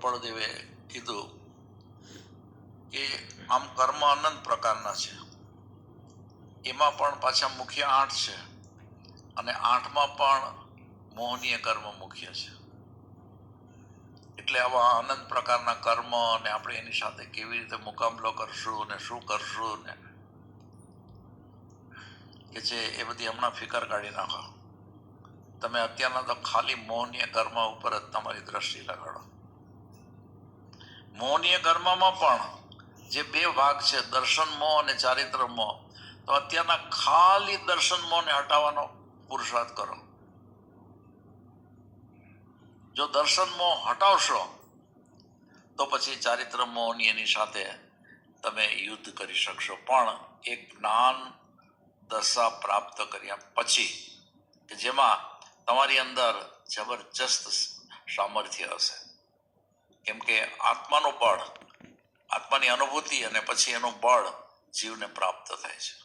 કૃપાળુદેવે કીધું કે આમ કર્મ અનંત પ્રકારના છે, એમાં પણ પાછા મુખ્ય 8 છે અને 8માં પણ મોહનીય કર્મ મુખ્ય છે. એટલે આવા અનંત પ્રકારના કર્મ અને આપણે એની સાથે કેવી રીતે મુકાબલો કરશું અને શું કરશું ને કે છે એ બધી હમણાં ફિકર કાઢી નાખો. તમે અત્યારના તો ખાલી મોહનીય કર્મ ઉપર જ તમારી દ્રષ્ટિ લગાડો. મોહનીય કર્મમાં પણ જે 2 ભાગ છે, દર્શન મોહ અને ચારિત્ર મોહ, તો અત્યારના ખાલી દર્શન મોહને હટાવવાનો પુરુષાર્થ કરો. જો દર્શન મોહ હટાવશો તો પછી ચારિત્ર મોહની એની સાથે તમે યુદ્ધ કરી શકશો. પણ એક જ્ઞાન દશા પ્રાપ્ત કર્યા પછી કે જેમાં તમારી અંદર જબરજસ્ત સામર્થ્ય હશે, કેમ કે આત્માનું બળ, આત્માની અનુભૂતિ અને પછી એનું બળ જીવને પ્રાપ્ત થાય છે.